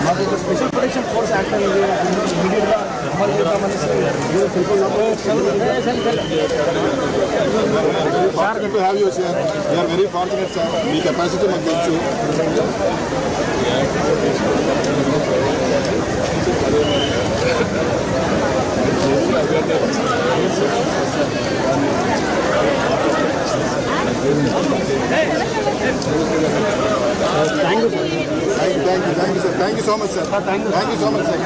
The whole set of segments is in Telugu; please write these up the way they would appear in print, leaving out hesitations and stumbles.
మాకు స్పెషల్ ప్రొటెక్షన్ ఫోర్స్ యాక్ట్ అనేది ఇమీడియట్గా అమలు చేద్దామనేసి వెరీ ఫార్చునేట్ సార్. మీ కెపాసిటీ మాకు తెలుసు. Thank you sir. Thank you so much sir. Thank you so much sir.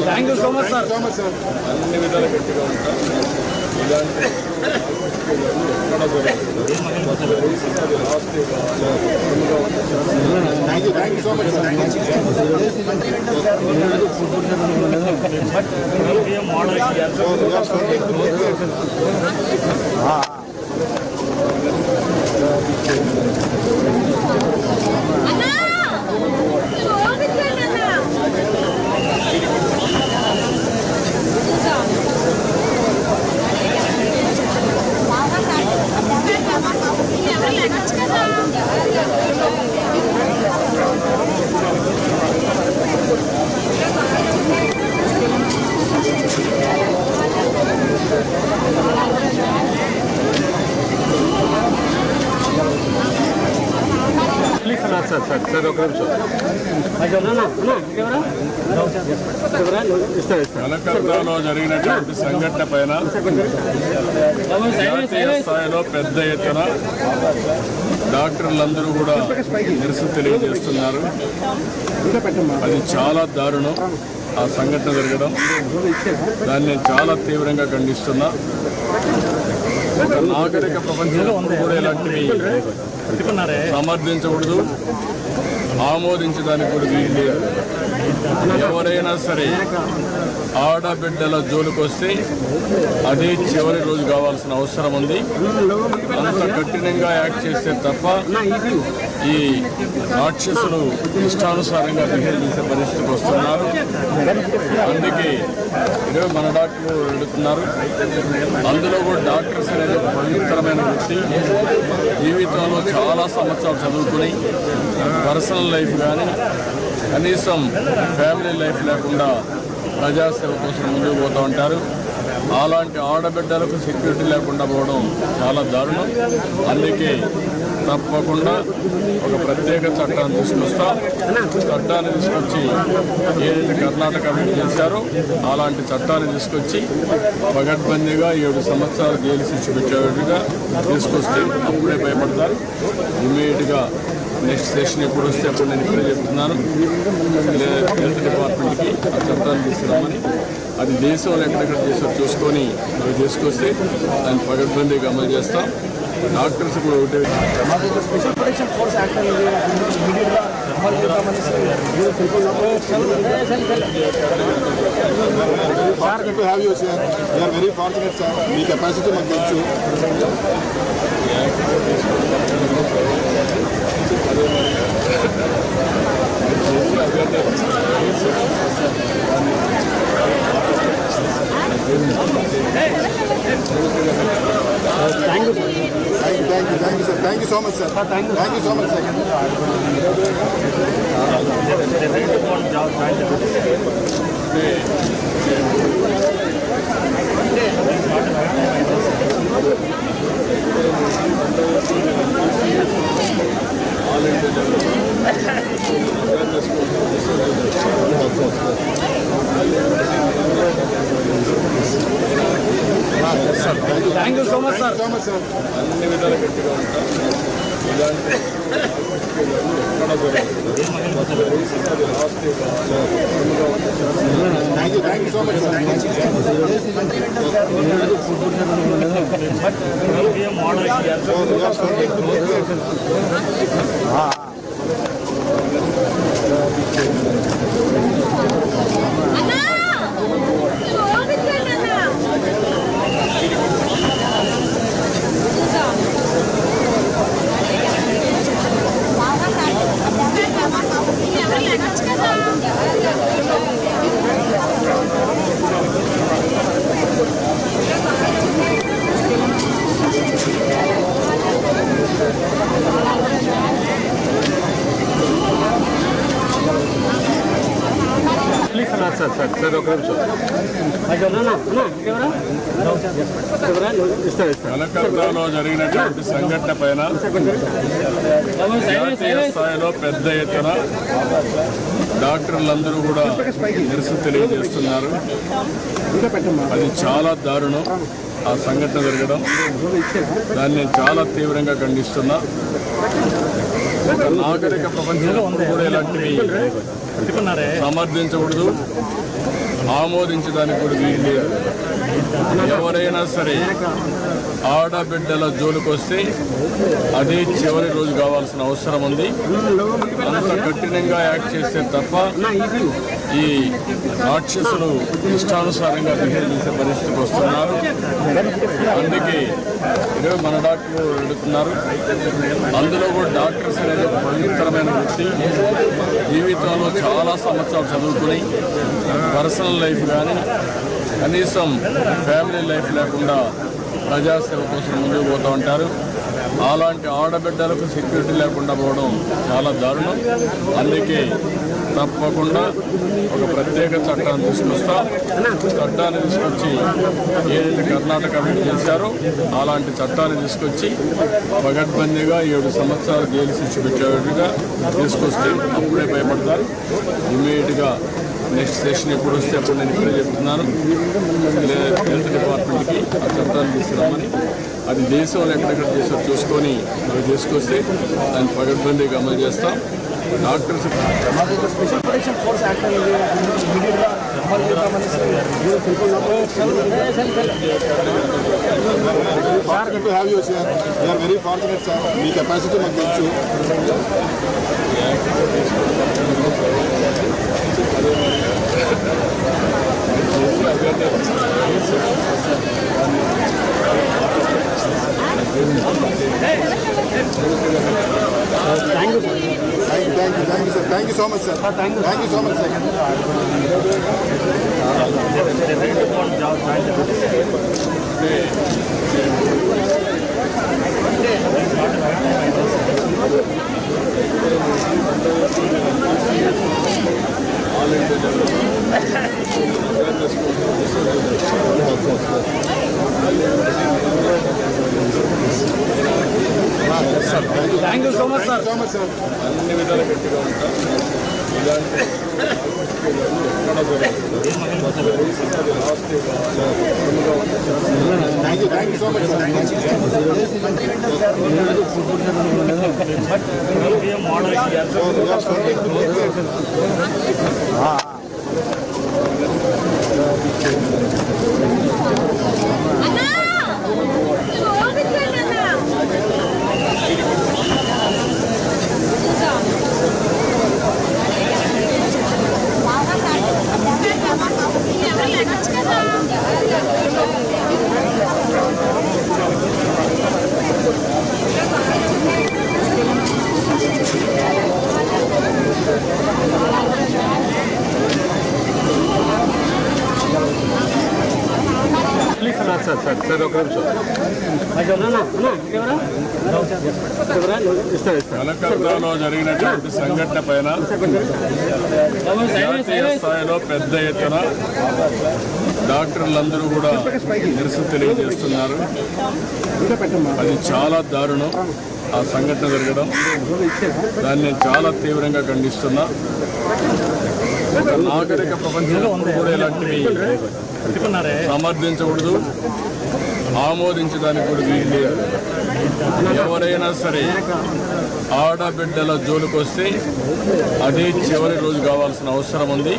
Thank you so much sir. అన్ని విధాలు గట్టిగా ఉంటాం. ఇలాంటి thank you so much sir. Sir ఒక నిమిషం. కలకత్తాలో జరిగినటువంటి సంఘటన పైన జాతీయ స్థాయిలో పెద్ద ఎత్తున డాక్టర్లందరూ కూడా నిరసన తెలియజేస్తున్నారు. అది చాలా దారుణం ఆ సంఘటన జరగడం. దాన్ని నేను చాలా తీవ్రంగా ఖండిస్తున్నా. ఒక నాగరిక ప్రపంచంలో కూడా ఇలాంటివి సమర్థించకూడదు, ఆమోదించడానికి కూడా వీలు లేదు. ఎవరైనా సరే ఆడబిడ్డల జోలికి వస్తే అదే చివరి రోజు కావాల్సిన అవసరం ఉంది. అంత కఠినంగా యాక్ట్ చేస్తే తప్ప ఈ రాక్షసులు ఇష్టానుసారంగా బిహేవ్ చేసే పరిస్థితికి వస్తున్నారు. అందుకే ఈరోజు మన డాక్టర్లు అడుగుతున్నారు. అందులో కూడా డాక్టర్స్ అనేది ఒక పవిత్రమైన వృత్తి. జీవితంలో చాలా సంవత్సరాలు చదువుకుని పర్సనల్ లైఫ్ కానీ కనీసం ఫ్యామిలీ లైఫ్ లేకుండా ప్రజాసేవ కోసం ముందుకు పోతూ ఉంటారు. అలాంటి ఆడబిడ్డలకు సెక్యూరిటీ లేకుండా పోవడం చాలా దారుణం. అందుకే తప్పకుండా ఒక ప్రత్యేక చట్టాన్ని తీసుకొస్తాం. చట్టాన్ని తీసుకొచ్చి ఏదైతే కర్ణాటక వీళ్ళు చేశారో అలాంటి చట్టాన్ని తీసుకొచ్చి పగడ్బందీగా 7 సంవత్సరాలు జైలు శిక్ష పెట్టేట్టుగా తీసుకొస్తే అప్పుడే భయపడతారు. ఇమ్మీడియట్గా నెక్స్ట్ సెషన్ ఎప్పుడు వస్తే అప్పుడు నేను ఇప్పుడే చెప్తున్నాను హెల్త్ డిపార్ట్మెంట్కి ఆ చట్టాన్ని తీసుకురామని. అది దేశంలో ఎక్కడెక్కడ చేసారో చూసుకొని అవి తీసుకొస్తే దాన్ని పగడ్బందీగా అమలు చేస్తాం. డాక్టర్స్ కూడా ఒకటే మాకు స్పెషల్ ప్రొటెక్షన్ ఫోర్స్ యాక్ట్ అనేది ఇమీడియట్గా అమలు చేద్దామనేసి వెరీ ఫార్చునేట్ సార్. మీ కెపాసిటీ మాకు తెలుసు. Thank you sir. Thank you so much sir. Thank you so much sir. Thank you so much sir. అన్ని విధాలు గట్టిగా ఉంటాం. ఇలాంటి thank you so much sir. కలకత్తాలో జరిగినటువంటి సంఘటన పైన జాతీయ స్థాయిలో పెద్ద ఎత్తున డాక్టర్లందరూ కూడా నిరసన తెలియజేస్తున్నారు. అది చాలా దారుణం ఆ సంఘటన జరగడం. దాన్ని నేను చాలా తీవ్రంగా ఖండిస్తున్నా. ఒక నాగరిక ప్రపంచంలో కూడా ఇలాంటివి సమర్థించకూడదు, ఆమోదించడానికి కూడా వీలు లేదు. ఎవరైనా సరే ఆడబిడ్డల జోలికి వస్తే అది చివరి రోజు కావాల్సిన అవసరం ఉంది. అంత కఠినంగా యాక్ట్ చేస్తే తప్ప ఈ రాక్షసులు ఇష్టానుసారంగా బిహేవ్ చేసే పరిస్థితికి వస్తున్నారు. అందుకే ఈరోజు మన డాక్టర్లు అడుగుతున్నారు. అందులో కూడా డాక్టర్స్ అనేది ఒక పవిత్రమైన వృత్తి. జీవితంలో చాలా సంవత్సరాలు చదువుకుని పర్సనల్ లైఫ్ కానీ కనీసం ఫ్యామిలీ లైఫ్ లేకుండా ప్రజాసేవ కోసం ముందుకు పోతూ ఉంటారు. అలాంటి ఆడబిడ్డలకు సెక్యూరిటీ లేకుండా పోవడం చాలా దారుణం. అందుకే తప్పకుండా ఒక ప్రత్యేక చట్టాన్ని తీసుకొస్తాం. చట్టాన్ని తీసుకొచ్చి ఏదైతే కర్ణాటక వీళ్ళు చేశారో అలాంటి చట్టాన్ని తీసుకొచ్చి పగడ్బందీగా 7 సంవత్సరాలు జైలు శిక్ష పెట్టేట్టుగా తీసుకొస్తే అప్పుడే భయపడతారు. ఇమ్మీడియట్గా నెక్స్ట్ సెషన్ ఎప్పుడు వస్తే అప్పుడు నేను ఇప్పుడే చెప్తున్నాను హెల్త్ డిపార్ట్మెంట్కి ఆ చట్టాన్ని తీసుకురామని. అది దేశంలో ఎక్కడెక్కడ చేసో చూసుకొని అవి తీసుకొస్తే దాన్ని పగడ్బందీగా అమలు చేస్తాం. డాక్టర్స్ మాకు ఒక స్పెషల్ ప్రొటెక్షన్ ఫోర్స్ యాక్ట్ అనేది ఇమీడియట్గా అమలు చేద్దామని fortunate to have you sir. We are very fortunate sir. మీ కెపాసిటీ మాకు తెలుసు. Thank you sir. Thank you so much sir. Thank you so much sir. Thank you so much sir. అన్ని విధాలు గట్టిగా ఉంటాం. ఇలాంటి ఎక్కడ Thank you so much sir. కలకత్తాలో జరిగినటువంటి సంఘటన పైన జాతీయ స్థాయిలో పెద్ద ఎత్తున డాక్టర్లందరూ కూడా నిరసన తెలియజేస్తున్నారు. అది చాలా దారుణం ఆ సంఘటన జరగడం. దాన్ని నేను చాలా తీవ్రంగా ఖండిస్తున్నా. ఒక నాగరిక ప్రపంచంలో కూడా ఇలాంటివి సమర్థించకూడదు, ఆమోదించడానికి కూడా వీలు లేదు. ఎవరైనా సరే ఆడబిడ్డల జోలికి వస్తే అది చివరి రోజు కావాల్సిన అవసరం ఉంది.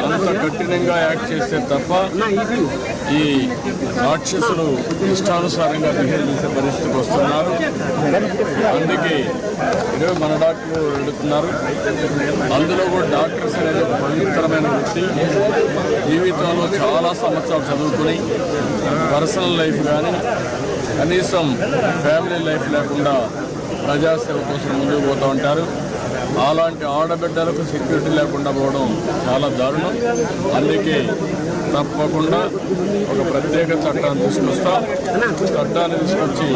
అంత కఠినంగా యాక్ట్ చేస్తే తప్ప ఈ రాక్షసులు ఇష్టానుసారంగా బిహేవ్ చేసే పరిస్థితికి వస్తున్నారు. అందుకే ఈరోజు మన డాక్టర్లు అడుగుతున్నారు. అందులో కూడా డాక్టర్స్ అనేది ఒక పవిత్రమైన వృత్తి. జీవితంలో చాలా సంవత్సరాలు చదువుకుని పర్సనల్ లైఫ్ కానీ కనీసం ఫ్యామిలీ లైఫ్ లేకుండా ప్రజాసేవ కోసం ముందుకు పోతూ ఉంటారు. అలాంటి ఆడబిడ్డలకు సెక్యూరిటీ లేకుండా పోవడం చాలా దారుణం. అందుకే తప్పకుండా ఒక ప్రత్యేక చట్టాన్ని తీసుకొస్తాం. చట్టాన్ని తీసుకొచ్చి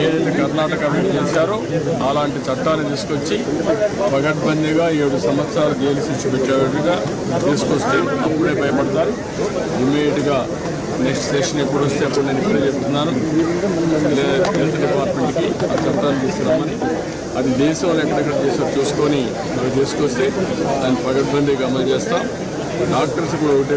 ఏదైతే కర్ణాటక అభివృద్ధి చేశారో అలాంటి చట్టాన్ని తీసుకొచ్చి పగడ్బందీగా 7 సంవత్సరాలు జైలు శిక్ష పెట్టేట్టుగా తీసుకొస్తే అప్పుడే భయపడతారు. ఇమ్మీడియట్గా నెక్స్ట్ సెషన్ ఎప్పుడు వస్తే అప్పుడు నేను ఇప్పుడే చెప్తున్నాను, హెల్త్ డిపార్ట్మెంట్కి ఆ చట్టాన్ని తీసుకురామని. అది దేశంలో ఎక్కడెక్కడ చేసో చూసుకొని అవి తీసుకొస్తే దాన్ని పగడ్బందీగా అమలు చేస్తాం. డాక్టర్స్ కూడా ఒకటే